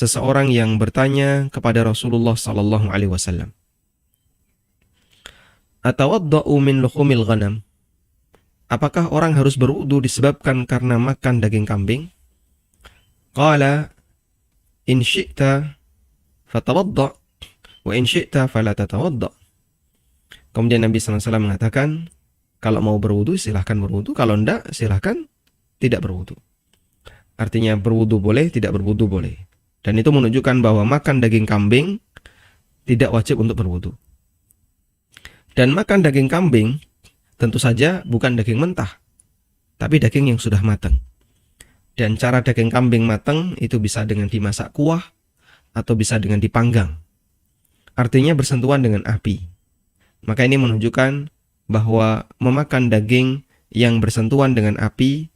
seseorang yang bertanya kepada Rasulullah sallallahu alaihi wasallam, "Atawadda'u min luhumil ghanam?" Apakah orang harus berwudu disebabkan karena makan daging kambing? Qala in syi'ta fatawadda' wa in syi'ta fala tatawadda'. Kemudian Nabi sallallahu alaihi wasallam mengatakan, kalau mau berwudu silahkan berwudu, kalau enggak silahkan tidak berwudu. Artinya berwudu boleh, tidak berwudu boleh. Dan itu menunjukkan bahwa makan daging kambing tidak wajib untuk berwudu. Dan makan daging kambing tentu saja bukan daging mentah, tapi daging yang sudah matang. Dan cara daging kambing matang itu bisa dengan dimasak kuah atau bisa dengan dipanggang. Artinya bersentuhan dengan api. Maka ini menunjukkan bahwa memakan daging yang bersentuhan dengan api,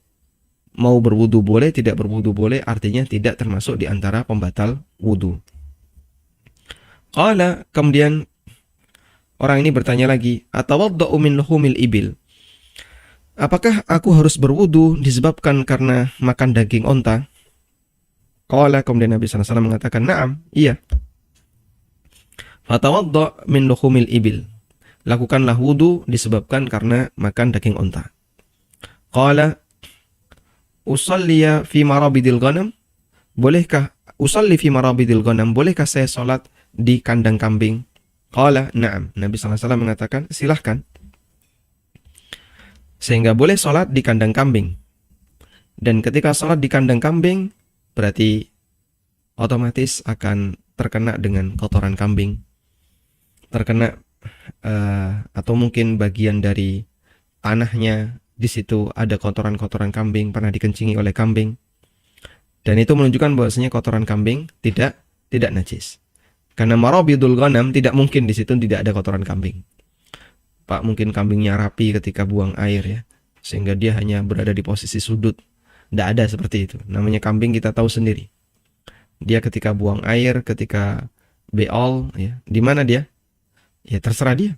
mau berwudu boleh, tidak berwudu boleh, artinya tidak termasuk di antara pembatal wudu. Qala, kemudian orang ini bertanya lagi, atawadda'u min luhumil ibil? Apakah aku harus berwudu disebabkan karena makan daging onta? Qala, kemudian Nabi sallallahu alaihi wasallam mengatakan, "Na'am, iya." Fatawadda' min luhumil ibil. Lakukanlah wudu disebabkan karena makan daging onta. Qala, usalliya fi marabidil ghanam? Bolehkah usalli fi marabidil ghanam? Bolehkah saya salat di kandang kambing? Qala, na'am. Nabi sallallahu alaihi wasallam mengatakan, silahkan. Sehingga boleh salat di kandang kambing. Dan ketika salat di kandang kambing, berarti otomatis akan terkena dengan kotoran kambing. Terkena atau mungkin bagian dari tanahnya, di situ ada kotoran-kotoran kambing, pernah dikencingi oleh kambing. Dan itu menunjukkan bahwasanya kotoran kambing tidak najis. Karena marabidul ghanam tidak mungkin di situ tidak ada kotoran kambing. Pak, mungkin kambingnya rapi ketika buang air ya, sehingga dia hanya berada di posisi sudut. Tidak ada seperti itu. Namanya kambing kita tahu sendiri. Dia ketika buang air, ketika beol, ya, di mana dia? Ya terserah dia.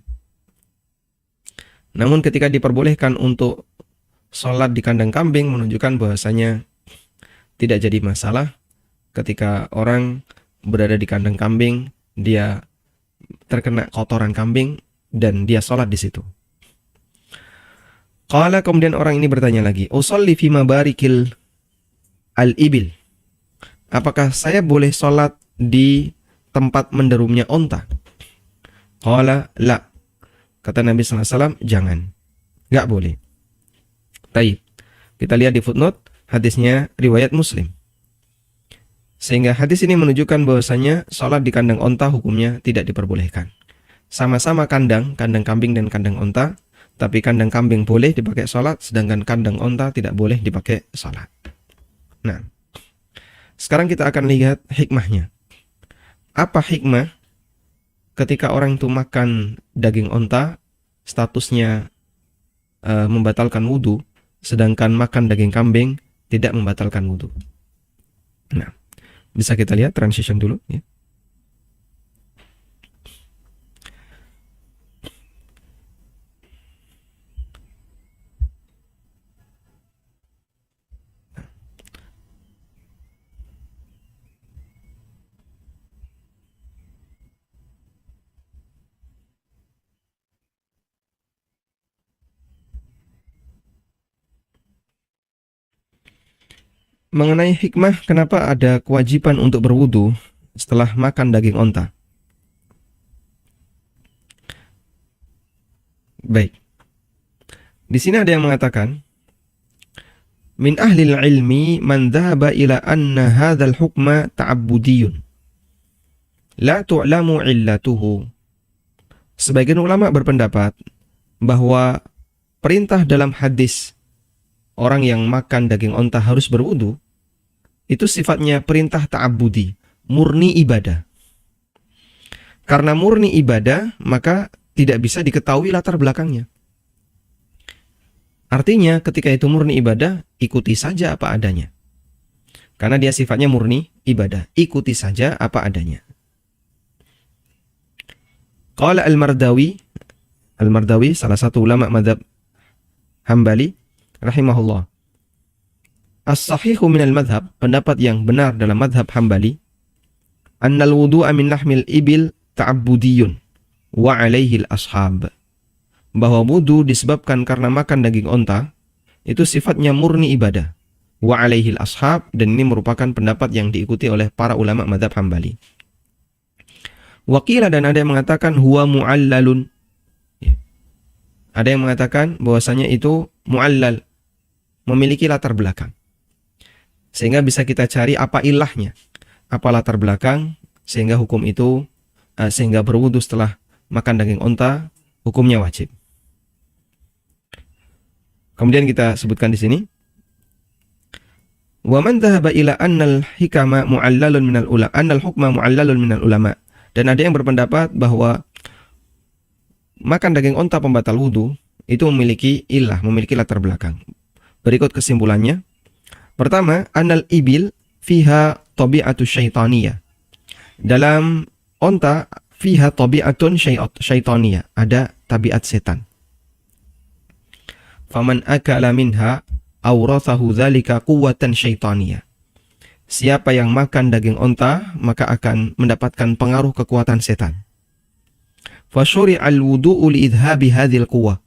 Namun ketika diperbolehkan untuk sholat di kandang kambing, menunjukkan bahwasanya tidak jadi masalah ketika orang berada di kandang kambing, dia terkena kotoran kambing dan dia sholat di situ. Qala, kemudian orang ini bertanya lagi, usolli fi mabarikil al-ibil? Apakah saya boleh sholat di tempat menderumnya onta? Qala, la. Kata Nabi sallallahu alaihi wasallam, jangan. Enggak boleh. Baik. Kita lihat di footnote, hadisnya riwayat Muslim. Sehingga hadis ini menunjukkan bahwasanya sholat di kandang onta hukumnya tidak diperbolehkan. Sama-sama kandang kambing dan kandang onta, tapi kandang kambing boleh dipakai sholat, sedangkan kandang onta tidak boleh dipakai sholat. Nah, sekarang kita akan lihat hikmahnya. Apa hikmah ketika orang itu makan daging onta, statusnya membatalkan wudu, sedangkan makan daging kambing tidak membatalkan wudu. Nah, bisa kita lihat transition dulu ya. Mengenai hikmah kenapa ada kewajiban untuk berwudu setelah makan daging onta. Baik. Di sini ada yang mengatakan, min ahlil ilmi man dhahaba ila anna hadzal hukma ta'abbudiyun la tu'lamu illatuhu. Sebagian ulama berpendapat bahwa perintah dalam hadis orang yang makan daging onta harus berwudu itu sifatnya perintah ta'abbudi, murni ibadah. Karena murni ibadah, maka tidak bisa diketahui latar belakangnya. Artinya ketika itu murni ibadah, ikuti saja apa adanya. Karena dia sifatnya murni ibadah, ikuti saja apa adanya. Qala Al-Mardawi salah satu ulama mazhab Hambali rahimahullah, as-sahihu minal madhab, pendapat yang benar dalam madhab Hambali, annal wudu'a min lahmil ibil ta'abbudiyun wa alaihi al-ashab. Bahwa wudu disebabkan karena makan daging onta itu sifatnya murni ibadah. Wa alaihi al-ashab, dan ini merupakan pendapat yang diikuti oleh para ulama mazhab Hambali. Waqila, dan ada yang mengatakan huwa mu'allalun. Ya. Ada yang mengatakan bahwasanya itu mu'allal, memiliki latar belakang. Sehingga bisa kita cari apa ilahnya, apa latar belakang sehingga hukum itu sehingga berwudu setelah makan daging onta hukumnya wajib. Kemudian kita sebutkan di sini, wa man dhahaba ila annal hikama mu'allalun minal ulama, annal hukma mu'allalun minal ulama. Dan ada yang berpendapat bahwa makan daging onta pembatal wudu itu memiliki ilah, memiliki latar belakang. Berikut kesimpulannya. Pertama, annal ibil fiha tabi'atu syaitaniyah. Dalam onta fiha tabi'atun syaitaniyah, ada tabiat setan. Faman akala minha awrathahu dzalika quwwatan syaitaniyah. Siapa yang makan daging onta maka akan mendapatkan pengaruh kekuatan setan. Fasyuri'al wudu'u liidhabi hadzal quwwah.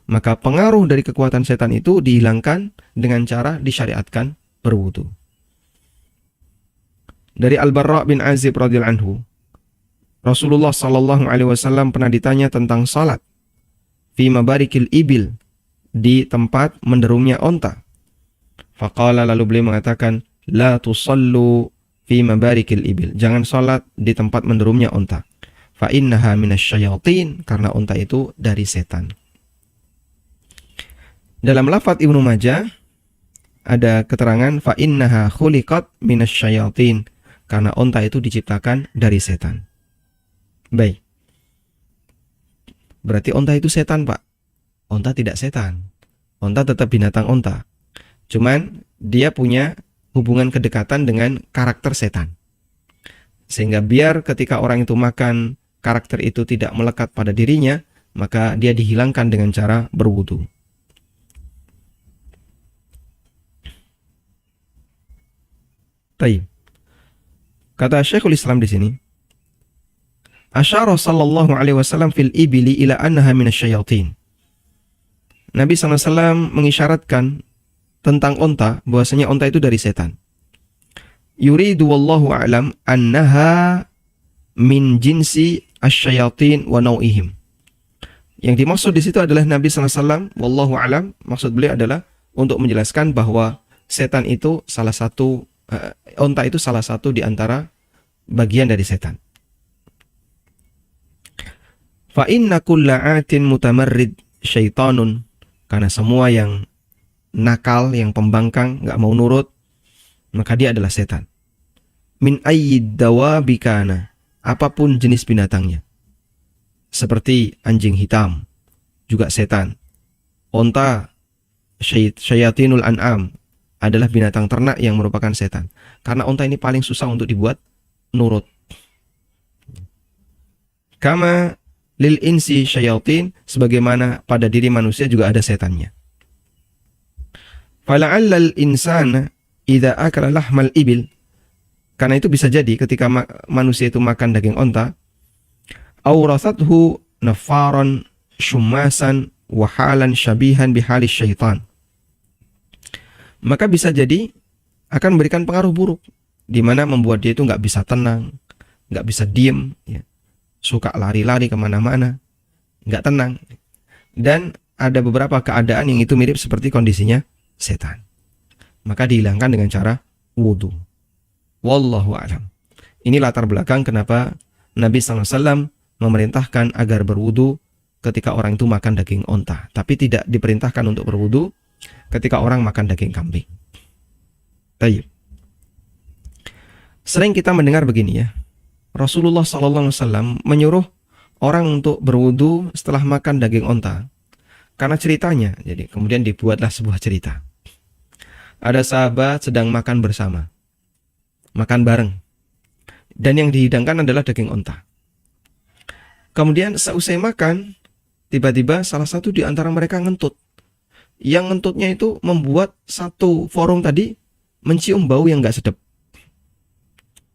Maka pengaruh dari kekuatan setan itu dihilangkan dengan cara disyariatkan berwudu. Dari Al-Barra bin Azib radhiyallahu anhu, Rasulullah sallallahu alaihi wasallam pernah ditanya tentang salat fi mabarikil ibil, di tempat menderumnya onta. Faqala, lalu beliau mengatakan, la tusallu fi mabarikil ibil. Jangan salat di tempat menderumnya onta. Fa innaha minasyayatin, karena onta itu dari setan. Dalam lafaz Ibnu Majah ada keterangan fa innaha khuliqat minasyayatin, karena onta itu diciptakan dari setan. Baik. Berarti onta itu setan, Pak? Onta tidak setan. Onta tetap binatang onta. Cuman dia punya hubungan kedekatan dengan karakter setan. Sehingga biar ketika orang itu makan, karakter itu tidak melekat pada dirinya, maka dia dihilangkan dengan cara berwudu. Taib. Kata Syekhul Islam di sini, asyara sallallahu alaihi wasallam fil ibili ila annaha minasyayatin. Nabi SAW mengisyaratkan tentang onta, bahwasanya onta itu dari setan. Yuridu wallahu a'lam annaha min jinsi asyayatin wa nau'ihim. Yang dimaksud di situ adalah Nabi SAW, wallahu a'lam, maksud beliau adalah untuk menjelaskan bahwa setan itu salah satu, onta itu salah satu di antara bagian dari setan. Fa inna kulla 'atin mutamarrid syaitanun, karena semua yang nakal, yang pembangkang, nggak mau nurut, maka dia adalah setan. Min ayyid dawabikana, apapun jenis binatangnya. Seperti anjing hitam, juga setan. Onta, syayatinul an'am, adalah binatang ternak yang merupakan setan. Karena onta ini paling susah untuk dibuat nurut. Kama lil insi syayatin, sebagaimana pada diri manusia juga ada setannya. Fala'allal insana idza akala lahmal ibil, karena itu bisa jadi ketika manusia itu makan daging onta, awrathathu nafaran shumasan wa halan syabihan bihali syaitan, maka bisa jadi akan memberikan pengaruh buruk, di mana membuat dia itu nggak bisa tenang, nggak bisa diem, ya. Suka lari-lari kemana-mana, nggak tenang. Dan ada beberapa keadaan yang itu mirip seperti kondisinya setan. Maka dihilangkan dengan cara wudu. Wallahu a'lam. Ini latar belakang kenapa Nabi SAW memerintahkan agar berwudu ketika orang itu makan daging onta. Tapi tidak diperintahkan untuk berwudu ketika orang makan daging kambing. Tayyib. Sering kita mendengar begini ya. Rasulullah SAW menyuruh orang untuk berwudu setelah makan daging onta. Karena ceritanya, jadi kemudian dibuatlah sebuah cerita. Ada sahabat sedang makan bersama, makan bareng, dan yang dihidangkan adalah daging onta. Kemudian seusai makan, tiba-tiba salah satu di antara mereka ngentut. Yang ngentutnya itu membuat satu forum tadi mencium bau yang gak sedap.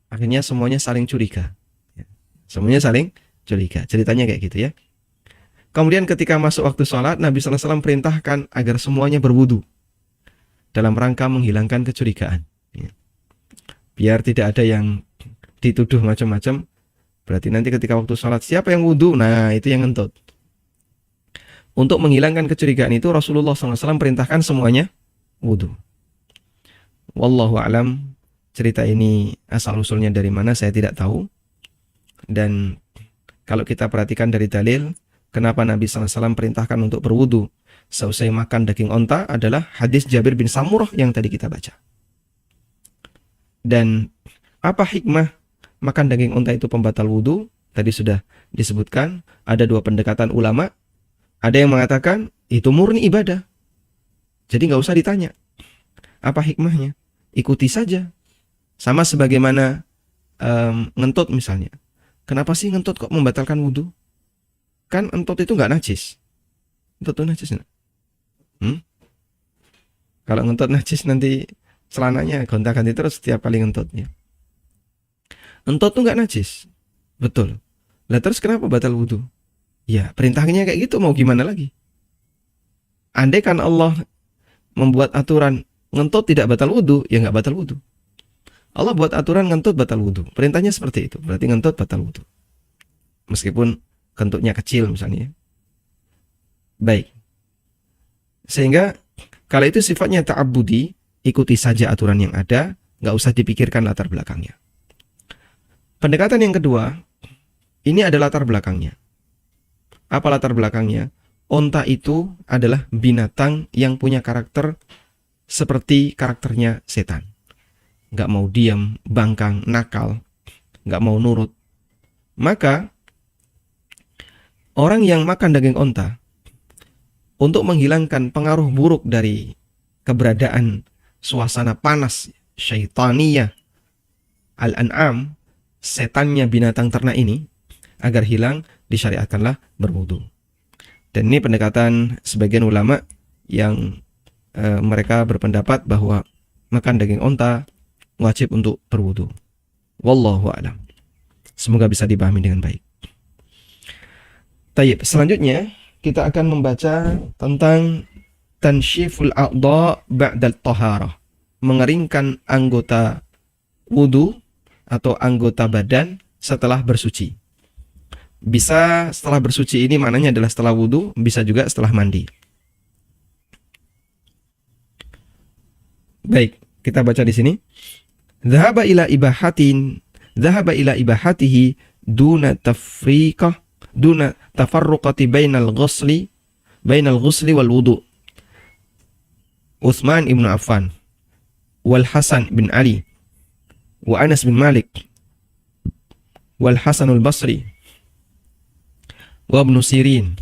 Akhirnya semuanya saling curiga. Ya, semuanya saling curiga. Ceritanya kayak gitu ya. Kemudian ketika masuk waktu sholat, Nabi SAW perintahkan agar semuanya berwudu dalam rangka menghilangkan kecurigaan. Ya. Biar tidak ada yang dituduh macam-macam. Berarti nanti ketika waktu sholat, siapa yang wudu? Nah, itu yang ngentut. Untuk menghilangkan kecurigaan itu, Rasulullah SAW perintahkan semuanya wudu. Wallahu alam, cerita ini asal-usulnya dari mana saya tidak tahu. Dan kalau kita perhatikan dari dalil, kenapa Nabi SAW perintahkan untuk berwudu seusai makan daging onta adalah hadis Jabir bin Samurah yang tadi kita baca. Dan apa hikmah makan daging onta itu pembatal wudu? Tadi sudah disebutkan, ada dua pendekatan ulama. Ada yang mengatakan itu murni ibadah, jadi nggak usah ditanya apa hikmahnya, ikuti saja. Sama sebagaimana ngentut misalnya. Kenapa sih ngentut kok membatalkan wudu? Kan entut itu nggak najis. Entut itu najis nggak? Kalau ngentut najis nanti celananya gonta-ganti terus setiap kali ngentutnya. Entut itu nggak najis, betul. Lah terus kenapa batal wudu? Ya perintahnya kayak gitu, mau gimana lagi? Andai kan Allah membuat aturan ngentut tidak batal wudu, ya nggak batal wudu. Allah buat aturan ngentut batal wudu. Perintahnya seperti itu, berarti ngentut batal wudu. Meskipun kentutnya kecil misalnya. Baik. Sehingga kalau itu sifatnya ta'abbudi, ikuti saja aturan yang ada, nggak usah dipikirkan latar belakangnya. Pendekatan yang kedua, ini ada latar belakangnya. Apa latar belakangnya? Onta itu adalah binatang yang punya karakter seperti karakternya setan. Nggak mau diam, bangkang, nakal, nggak mau nurut. Maka orang yang makan daging onta, untuk menghilangkan pengaruh buruk dari keberadaan suasana panas syaitaniyah al-an'am, setannya binatang ternak ini, agar hilang, disyariatkanlah berwudu. Dan ini pendekatan sebagian ulama yang mereka berpendapat bahwa makan daging onta wajib untuk berwudu. Wallahu a'lam. Semoga bisa dipahami dengan baik. Tayyib, selanjutnya kita akan membaca tentang tanshiful a'dha ba'dal taharah, mengeringkan anggota wudu atau anggota badan setelah bersuci. Bisa setelah bersuci ini maknanya adalah setelah wudu, bisa juga setelah mandi. Baik, kita baca di sini. Dhahaba ila ibahatihi duna tafriqah duna tafarruqati bainal ghusli wal wudu. Utsman ibn Affan wal Hasan bin Ali wa Anas bin Malik wal Hasanul Basri wa Ibnu Sirin.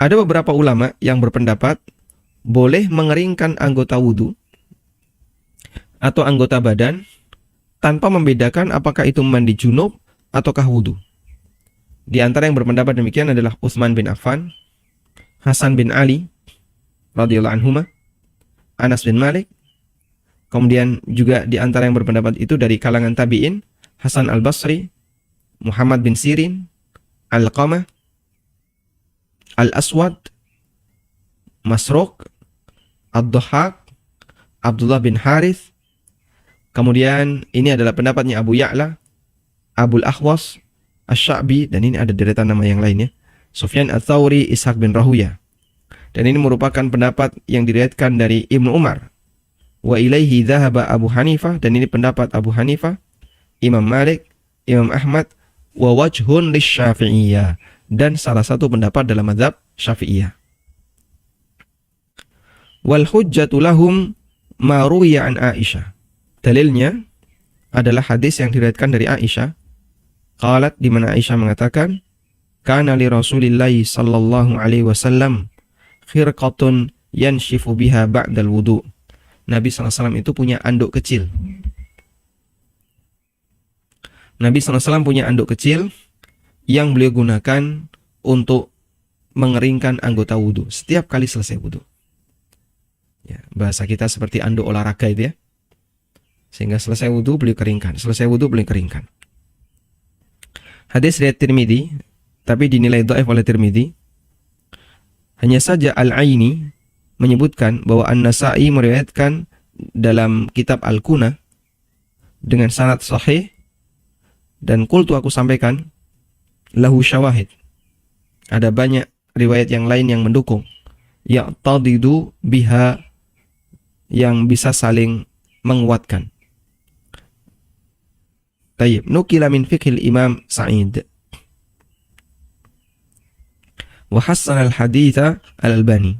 Ada beberapa ulama yang berpendapat boleh mengeringkan anggota wudu atau anggota badan tanpa membedakan apakah itu mandi junub ataukah wudu. Di antara yang berpendapat demikian adalah Utsman bin Affan, Hasan bin Ali radhiyallahu anhuma, Anas bin Malik. Kemudian juga di antara yang berpendapat itu dari kalangan tabi'in, Hasan al-Basri, Muhammad bin Sirin, Al-Qamah, Al-Aswad, Masruq, Ad-Dhahhak, Abdullah bin Harith. Kemudian ini adalah pendapatnya Abu Ya'la, Abul Ahwas, Asy-Sya'bi, dan ini ada deretan nama yang lainnya, Sufyan Ats-Tsauri, Ishaq bin Rahuyah. Dan ini merupakan pendapat yang diriwayatkan dari Ibnu Umar. Wa ilaihi dhahaba Abu Hanifah, dan ini pendapat Abu Hanifah, Imam Malik, Imam Ahmad, wa wajhun lisyafi'iyah, dan salah satu pendapat dalam mazhab Syafi'iyah. Wal hujjatu lahum ma ruwiya an Aisyah. Dalilnya adalah hadis yang diriwayatkan dari Aisyah. Qalat, di mana Aisyah mengatakan, kana li Rasulillah sallallahu alaihi wasallam khirqatun yanshifu biha ba'dal wudu. Nabi SAW itu punya anduk kecil. Nabi SAW punya anduk kecil yang beliau gunakan untuk mengeringkan anggota wudu setiap kali selesai wudu. Ya, bahasa kita seperti anduk olahraga itu ya. Sehingga selesai wudu beliau keringkan, selesai wudu beliau keringkan. Hadis riwayat Tirmidzi, tapi dinilai dhaif oleh Tirmidzi. Hanya saja Al-Aini menyebutkan bahwa An-Nasa'i meriwayatkan dalam kitab Al-Kuna dengan sanad sahih, dan qultu, aku sampaikan, lahu syawahid, ada banyak riwayat yang lain yang mendukung, ya'tadidu biha, yang bisa saling menguatkan. Tayyib, nukila min fiqhil Imam Sa'id wa hassan al-haditha al-Albani.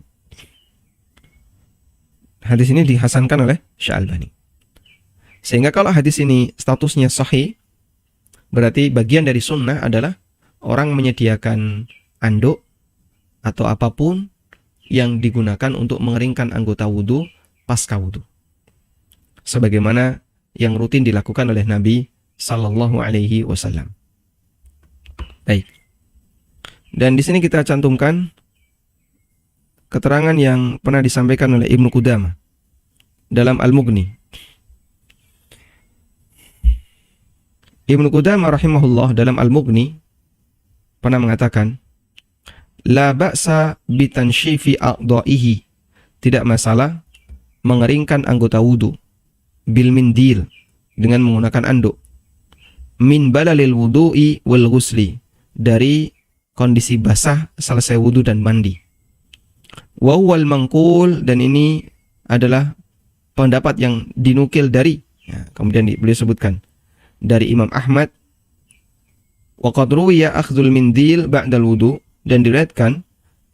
Hadis ini dihasankan oleh Syekh-Albani. Sehingga kalau hadis ini statusnya sahih, berarti bagian dari sunnah adalah orang menyediakan anduk atau apapun yang digunakan untuk mengeringkan anggota wudu pasca wudu, sebagaimana yang rutin dilakukan oleh Nabi Sallallahu Alaihi Wasallam. Baik. Dan di sini kita cantumkan keterangan yang pernah disampaikan oleh Ibnu Qudamah dalam Al-Mughni. Ibnu Qudamah rahimahullah dalam Al-Mughni pernah mengatakan, la ba'sa bitanshifi a'dha'ihi, tidak masalah mengeringkan anggota wudu, bil mindil, dengan menggunakan anduk, min balalil wudu'i wal ghusli, dari kondisi basah selesai wudu dan mandi. Wa huwal manqul, dan ini adalah pendapat yang dinukil dari, kemudian beliau sebutkan, dari Imam Ahmad. Wa qad ruwiya akhdhul mindil ba'dal wudu, dan diriwayatkan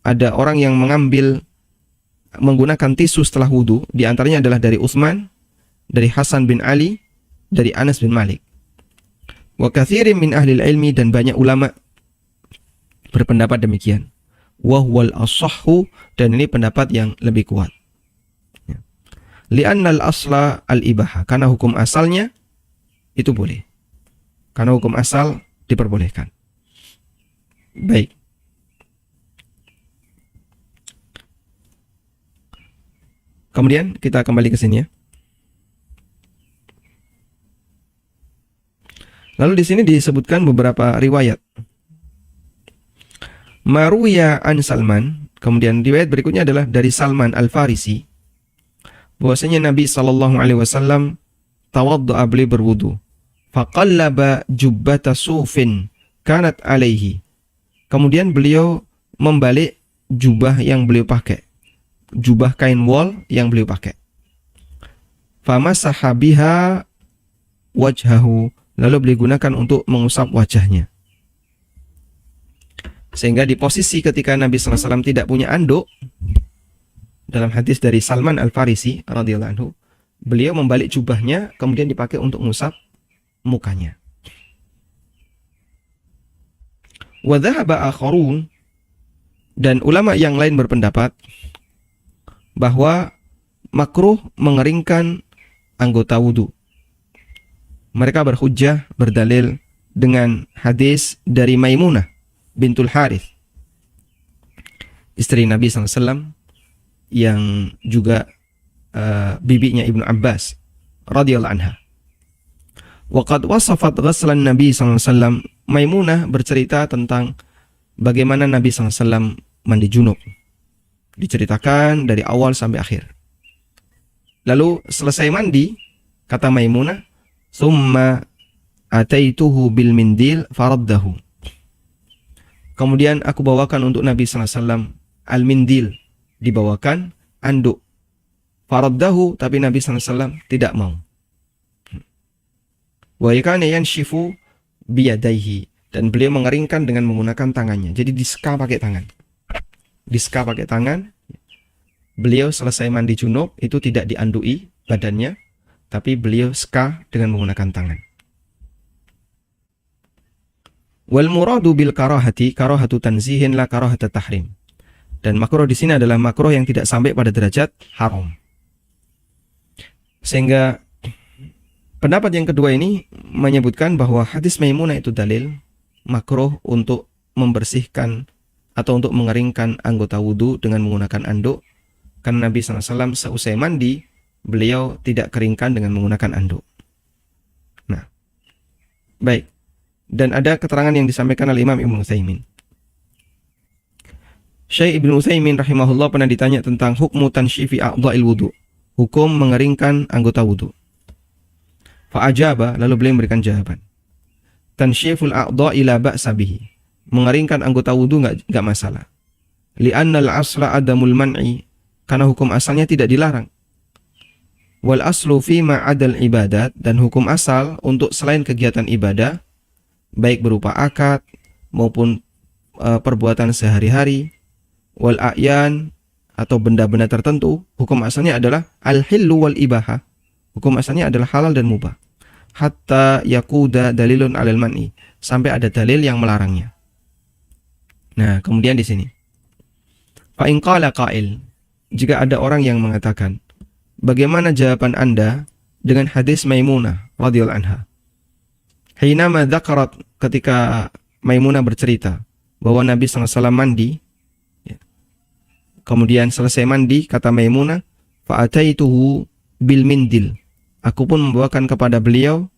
ada orang yang menggunakan tisu setelah wudu, di antaranya adalah dari Utsman, dari Hasan bin Ali, dari Anas bin Malik. Wa katsirin min ahli ilmi, dan banyak ulama berpendapat demikian. Wa huwal ashahhu, dan ini pendapat yang lebih kuat. Li'anna al-asla al-ibaha, karena hukum asalnya itu boleh. Karena hukum asal diperbolehkan. Baik. Kemudian kita kembali ke sini ya. Lalu di sini disebutkan beberapa riwayat. Maruya an Salman, kemudian riwayat berikutnya adalah dari Salman Al-Farisi, bahwasanya Nabi sallallahu alaihi wasallam tawaddu'a, beliau berwudu, faqallaba jubbata sufin kanat alaihi, kemudian beliau membalik jubah yang beliau pakai, jubah kain wol yang beliau pakai. Famasaha biha wajhahu, lalu beliau gunakan untuk mengusap wajahnya. Sehingga di posisi ketika Nabi SAW tidak punya anduk, dalam hadis dari Salman Al-Farisi radhiyallahu anhu, beliau membalik jubahnya kemudian dipakai untuk mengusap mukanya. Wa dhahaba akharun, dan ulama yang lain berpendapat bahwa makruh mengeringkan anggota wudu. Mereka berhujjah, berdalil dengan hadis dari Maimunah bintul Harith, istri Nabi SAW, yang juga bibinya Ibnu Abbas radhiyallahu anha. Wa qad wasafat ghaslan Nabi SAW, Maimunah bercerita tentang bagaimana Nabi SAW mandi junub. Diceritakan dari awal sampai akhir. Lalu selesai mandi, kata Maimunah, summa ataituhu bil mindil faraddahu, kemudian aku bawakan untuk Nabi SAW al-mindil, dibawakan anduk, faraddahu, tapi Nabi SAW tidak mau. Wa yakana yanshifu biyadaihi, dan beliau mengeringkan dengan menggunakan tangannya. Jadi diska pakai tangan. Diska pakai tangan. Beliau selesai mandi junub itu tidak diandui badannya, tapi beliau ska dengan menggunakan tangan. Wal muradu bil karahati karahatu tanzihin la karahatu tahrim. Dan makruh di sini adalah makruh yang tidak sampai pada derajat haram. Sehingga pendapat yang kedua ini menyebutkan bahwa hadis Maimunah itu dalil makruh untuk membersihkan atau untuk mengeringkan anggota wudu dengan menggunakan anduk, karena Nabi SAW seusai mandi beliau tidak keringkan dengan menggunakan anduk. Baik. Dan ada keterangan yang disampaikan oleh Imam Ibnu Utsaimin. Syekh Ibnu Utsaimin rahimahullah pernah ditanya tentang hukmu tansyifi a'dha'il wudu, hukum mengeringkan anggota wudu. Fa'ajaba, lalu beliau memberikan jawaban. Tansyiful a'dha'i la ba'sa bihi. Mengeringkan anggota wudu enggak masalah. Li'annal asla adamul man'i, karena hukum asalnya tidak dilarang. Wal aslu fi ma'adal ibadat, dan hukum asal untuk selain kegiatan ibadah, baik berupa akad maupun perbuatan sehari-hari, wal a'yan atau benda-benda tertentu, hukum asalnya adalah al-hillu wal ibaha. Hukum asalnya adalah halal dan mubah. Hatta yakuda dalilun alal man'i, sampai ada dalil yang melarangnya. Nah, kemudian di sini. Fa in qala qail, jika ada orang yang mengatakan, bagaimana jawaban Anda dengan hadis Maimunah radhiyallahu anha? Hinama dzakarat, ketika Maimunah bercerita bahwa Nabi SAW mandi, kemudian selesai mandi, kata Maimunah, fa ataituhu bil mindil, aku pun membawakan kepada beliau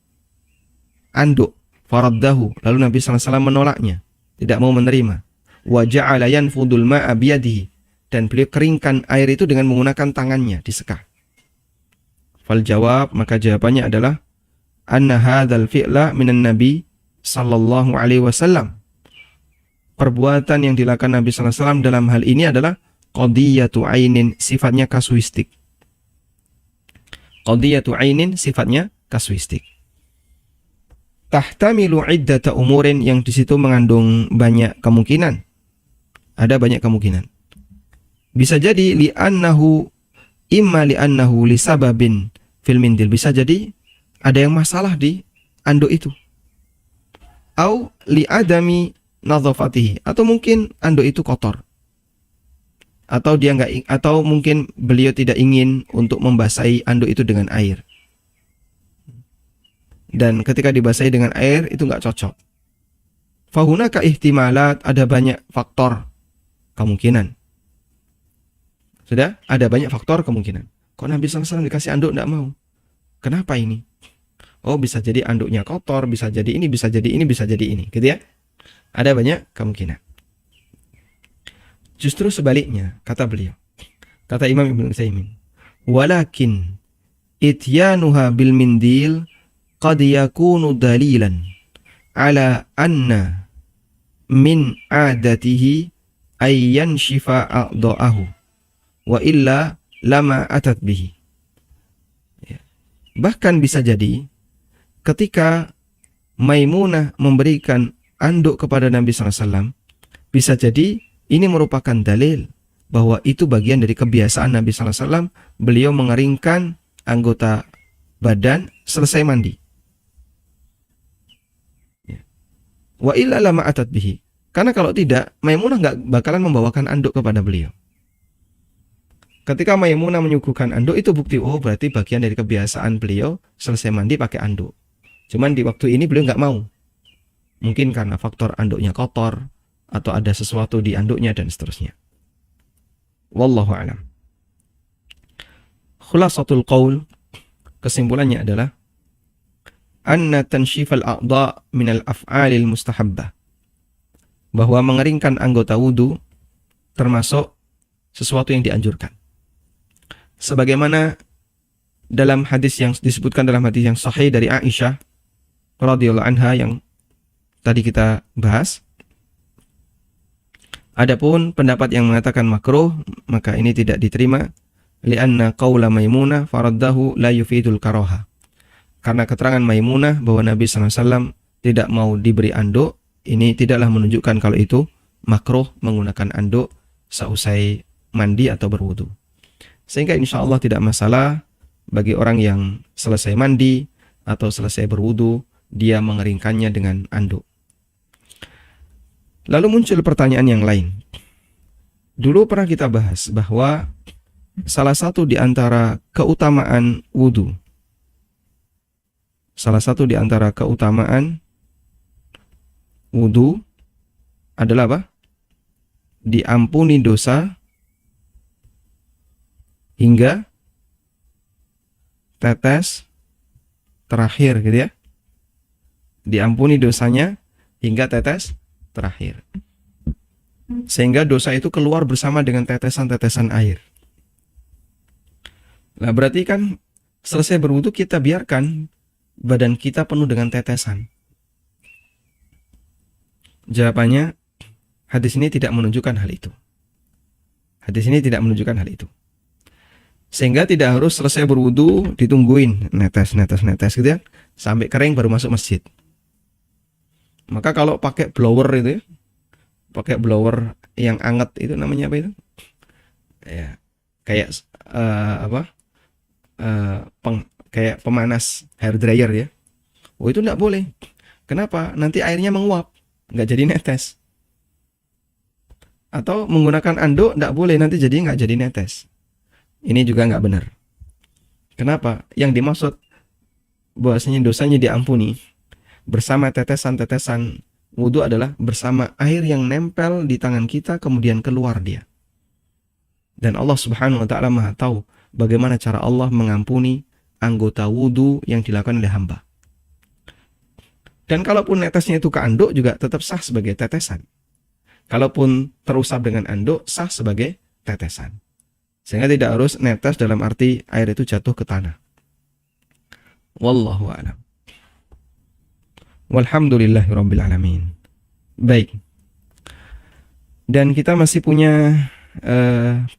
anduk, faraddahu, lalu Nabi SAW menolaknya, tidak mau menerima. Wa ja'ala yanfudul ma'a biyadihi, dan beliau keringkan air itu dengan menggunakan tangannya, disekah. Fal jawab, maka jawabannya adalah anna hadzal fi'la minan nabi sallallahu alaihi wasallam. Perbuatan yang dilakukan Nabi sallallahu alaihi wasallam dalam hal ini adalah qadiyatu ainin, sifatnya kasuistik. Qadiyatu ainin, sifatnya kasuistik. Tahtamilu iddata umurin, yang di situ mengandung banyak kemungkinan. Ada banyak kemungkinan. Bisa jadi li'annahu, imma li'annahu lisababin fil mindil, bisa jadi ada yang masalah di anduk itu. Au li'adami nadhafatihi, atau mungkin anduk itu kotor. Atau dia enggak, atau mungkin beliau tidak ingin untuk membasahi anduk itu dengan air. Dan ketika dibasahi dengan air itu enggak cocok. Fahunaka ihtimalat, ada banyak faktor kemungkinan. Sudah, ada banyak faktor kemungkinan. Kok Nabi SAW dikasih anduk enggak mau? Kenapa ini? Oh, bisa jadi anduknya kotor, bisa jadi ini, bisa jadi ini, bisa jadi ini, gitu ya. Ada banyak kemungkinan. Justru sebaliknya, kata beliau. Kata Imam Ibnu Utsaimin, walakin ityanuha bil mindil qad yakunu dalilan ala anna min adatihi ay yanshifa a'dha'ahu wa illa lama atat bihi. Bahkan bisa jadi ketika Maimunah memberikan anduk kepada Nabi SAW, bisa jadi ini merupakan dalil bahwa itu bagian dari kebiasaan Nabi SAW, beliau mengeringkan anggota badan selesai mandi. Wa illa lama atat bihi, karena kalau tidak, Maimunah nggak bakalan membawakan anduk kepada beliau. Ketika Maimunah menyuguhkan anduk, itu bukti, oh berarti bagian dari kebiasaan beliau selesai mandi pakai anduk. Cuman di waktu ini beliau nggak mau. Mungkin karena faktor anduknya kotor, atau ada sesuatu di anduknya, dan seterusnya. Wallahu a'lam. Khulasatul qaul, kesimpulannya adalah anna tanshifal a'dha' minal af'alil mustahabbah, bahwa mengeringkan anggota wudu termasuk sesuatu yang dianjurkan. Sebagaimana dalam hadis yang disebutkan dalam hadis yang sahih dari Aisyah radhiyallahu anha yang tadi kita bahas. Adapun pendapat yang mengatakan makruh, maka ini tidak diterima, li'anna qaula Maimunah faraddahu la yufidul karaha. Karena keterangan Maimunah bahwa Nabi SAW tidak mau diberi anduk, ini tidaklah menunjukkan kalau itu makruh menggunakan anduk seusai mandi atau berwudu. Sehingga insya Allah tidak masalah bagi orang yang selesai mandi atau selesai berwudu, dia mengeringkannya dengan anduk. Lalu muncul pertanyaan yang lain. Dulu pernah kita bahas bahwa salah satu di antara keutamaan wudu, adalah apa? Diampuni dosa hingga tetes terakhir, gitu ya. diampuni dosanya hingga tetes terakhir. Sehingga dosa itu keluar bersama dengan tetesan-tetesan air. Nah, berarti kan selesai berwudu kita biarkan badan kita penuh dengan tetesan. Jawabannya, hadis ini tidak menunjukkan hal itu. Hadis ini tidak menunjukkan hal itu. Sehingga tidak harus selesai berwudu ditungguin netes gitu ya, sampai kering baru masuk masjid. Maka kalau pakai blower itu ya, pakai blower yang anget itu namanya apa itu? Ya, kayak kayak pemanas hair dryer ya. Oh, itu enggak boleh. Kenapa? Nanti airnya menguap, nggak jadi netes. Atau menggunakan anduk enggak boleh, nanti jadi nggak jadi netes. Ini juga nggak benar. Kenapa? Yang dimaksud bahwasanya dosanya diampuni bersama tetesan-tetesan wudu adalah bersama air yang nempel di tangan kita kemudian keluar dia. Dan Allah Subhanahu wa taala Maha tahu bagaimana cara Allah mengampuni anggota wudu yang dilakukan oleh hamba. Dan kalaupun netesnya itu ke anduk juga tetap sah sebagai tetesan. Kalaupun terusap dengan anduk sah sebagai tetesan. Sehingga tidak harus netes dalam arti air itu jatuh ke tanah. Wallahu a'lam. Walhamdulillahirabbil alamin. Baik. Dan kita masih punya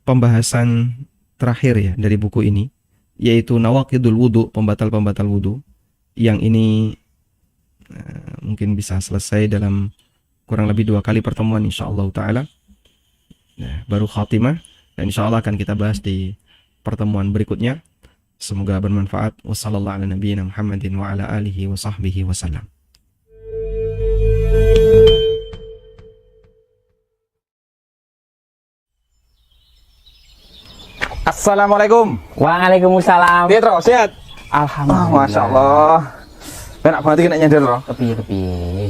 pembahasan terakhir ya dari buku ini, yaitu nawaqidul wudu, pembatal-pembatal wudu. Yang ini mungkin bisa selesai dalam kurang lebih 2 kali pertemuan insyaallah taala. Nah, baru khatimah. Dan insyaallah akan kita bahas di pertemuan berikutnya. Semoga bermanfaat. Wassallallahu ala nabiyyina Muhammadin wa ala alihi wa sahbihi wasallam. Assalamualaikum. Waalaikumsalam. Dia terus sehat. Alhamdulillah. Masya Allah. Enak banget iki nek nyender loh. Kepiye.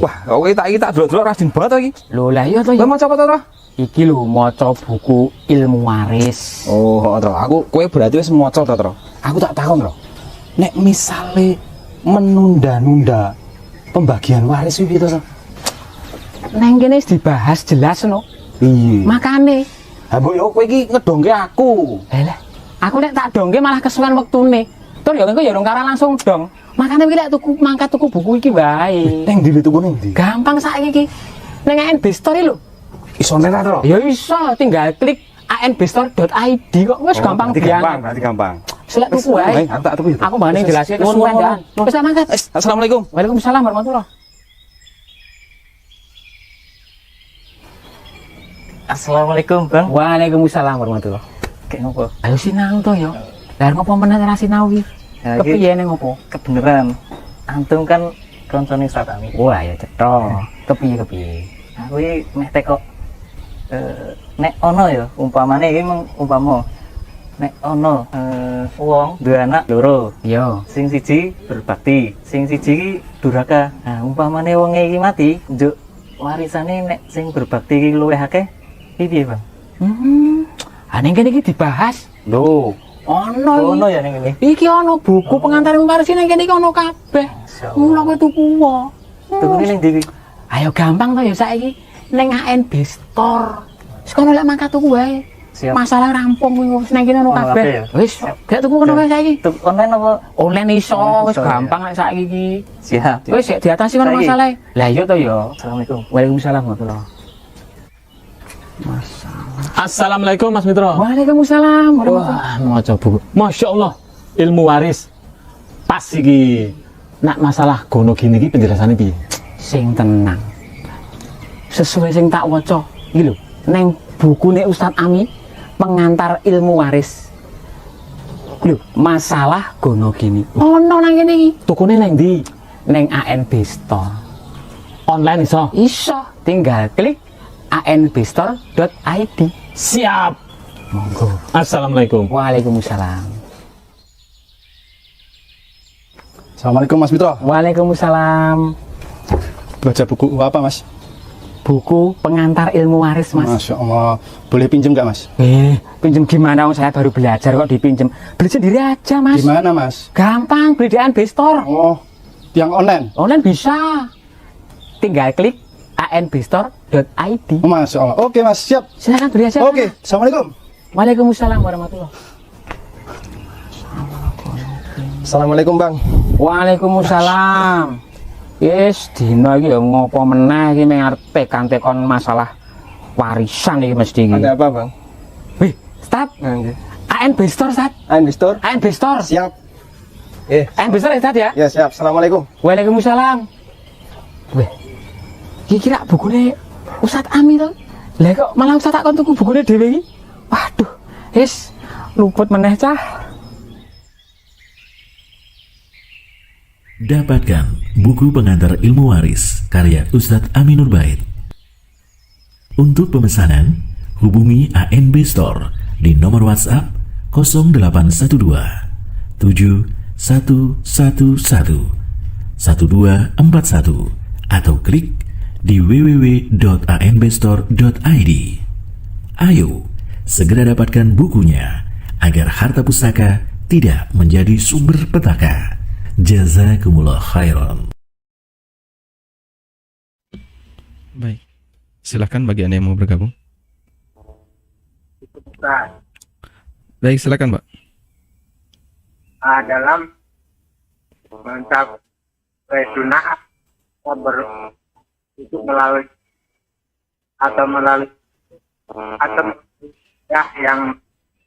Wah, kok tak delok-delok rajin banget iki. Lho lah iya to Lah ya. maca apa to? Iki lho maca buku ilmu waris. Oh, to. Kowe berarti wis maca to, Tro. Aku tak takon lho. Nek misale menunda-nunda pembagian waris iki to. Neng kene wis dibahas jelas no. Iya. Makane. Ha mbok yo kowe iki ngedongke aku. Lah, aku nek tak dongke malah kesuwen wektune. Tur ya engko ya ora langsung dong. Makane iki lek tuku mangkat tuku buku iki wae. Neng ndi tuku neng ndi? Gampang saiki iki. Neng ANB Store lho. Iso nera to? Ya iso, tinggal klik anbstore.id kok wis gampang banget. Berarti gampang. Selek tuku wae. Aku tak tuku. Aku mbane jelaske kesuwen kan. Wis mangkat. Assalamualaikum. Waalaikumsalam warahmatullahi. Assalamualaikum Bang. Waalaikumsalam warahmatullahi. Kayak ngopo? Ayo sinau to yo. Lah ngopo meneh ora sinau iki? Ya, iki Kepiye ning ngopo? kebeneran. Antum kan koncone Satami. Wah ya cetha. Kepiye? Aku iki meh teko nek ono ya umpamane iki umpama nek ono wong duwe anak loro. Yo. Sing siji berbakti, sing siji iki durhaka. Nah, umpamane wong iki mati, njuk warisane nek sing berbakti iki luwih akeh, piye Bang? Ning kene iki dibahas. Lho, Ono ono ya ning kene. iki ono buku pengantar waris ning kene iki ono kabeh. Mula kowe tuku wae. Tukune ning ndi iki? Ayo gampang to ya saiki ning ANB Store. Sekono lek mangkat tuku wae. Siap. Masalah rampung kuwi wis ning kene ono Ono kabeh kabeh. ya? Wis, gak tuku kono wae saiki. Tuk online apa? Online iso, wis Iso, ya. gampang lek saiki iki. Siap. Wis sik diatasi kono Saiki. masalah. Lah iya to ya. Assalamualaikum. Waalaikumsalam warahmatullahi. Assalamualaikum Mas Mitro. Waalaikumsalam warahmatullahi. Wah, maca buku. Masya Allah, ilmu waris. Pas iki. Nak masalah gono gini iki penjelasannya piye? Sing tenang. Sesuai sing tak waca iki lho. Neng bukune Ustaz Ami pengantar ilmu waris. Lho, masalah gono gini. Ono nang kene iki. Tukune nang ndi? Neng ANB Store. Online iso. Iso, tinggal klik anbstore.id. Siap. Monggo. Assalamualaikum. Waalaikumsalam. Assalamualaikum Mas Mitra. Waalaikumsalam. Baca buku apa Mas? Buku pengantar ilmu waris, Mas. Masya Allah. Boleh pinjem nggak Mas? Pinjem gimana? Saya baru belajar kok dipinjem. Beli sendiri aja, Mas. Gimana Mas? Gampang, beli di ANB Store. Oh, Yang online. Online bisa. Tinggal klik anbstore.id. Masya Allah. Oke mas, siap. Silakan berhias. Oke, assalamualaikum. Waalaikumsalam warahmatullahi. Assalamualaikum Bang. Waalaikumsalam. Yes, dina iki ya ngopo meneh iki mung arep tekan masalah warisan iki mesti iki. Ada apa Bang? Wih, Stad. ANB Store, Stad. ANB Store. ANB Store. Siap. ANB Store, Stad ya? Ya siap. Assalamualaikum. Waalaikumsalam. Wih. Iki kira bukune Ustaz Ami to. Lah kok malah Ustaz tak kon tuku bukune dhewe iki. Waduh, wis luput meneh cah. Dapatkan buku pengantar ilmu waris karya Ustadz Aminur Bait. Untuk pemesanan, hubungi ANB Store di nomor WhatsApp 0812 7111 1241 atau klik di www.anbstore.id. Ayo, segera dapatkan bukunya agar harta pusaka tidak menjadi sumber petaka. Jazakumullah khairan. Baik. Silakan bagi Anda yang mau bergabung. Baik, silakan, Pak. Dalam mencapai sunnah itu melalui atau ya yang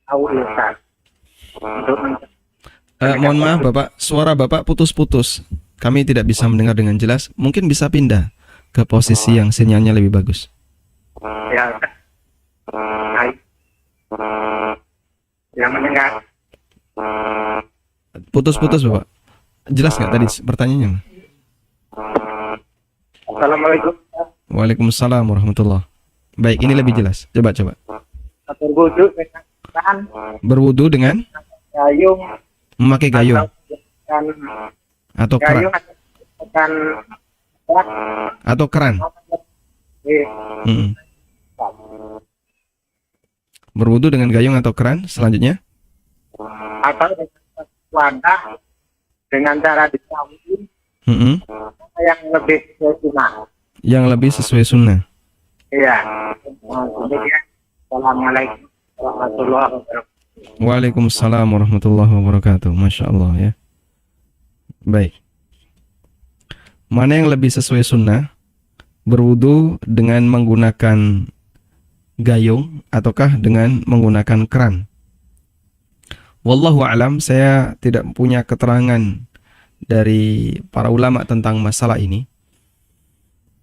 tahu Ustaz untuk Mohon maaf Bapak, suara Bapak putus-putus. Kami tidak bisa mendengar dengan jelas. Mungkin bisa pindah ke posisi yang sinyalnya lebih bagus. ya yang mendengar. Putus-putus Bapak. Jelas nggak tadi pertanyaannya? Assalamualaikum. Waalaikumsalam warahmatullahi. Baik, ini lebih jelas. Coba. Berwudu dengan Berwudu dengan gayung memakai gayung atau keran atau keran. Berwudu dengan gayung atau keran. Selanjutnya atau wadah dengan cara dikawin yang lebih sunnah. yang lebih sesuai sunnah. Iya. Kemudian Assalamualaikum warahmatullahi wabarakatuh. Waalaikumsalam warahmatullahi wabarakatuh. Masya Allah ya. Baik. Mana yang lebih sesuai sunnah? Berwudu dengan menggunakan gayung ataukah dengan menggunakan keran? Wallahu alam, saya tidak punya keterangan dari para ulama tentang masalah ini.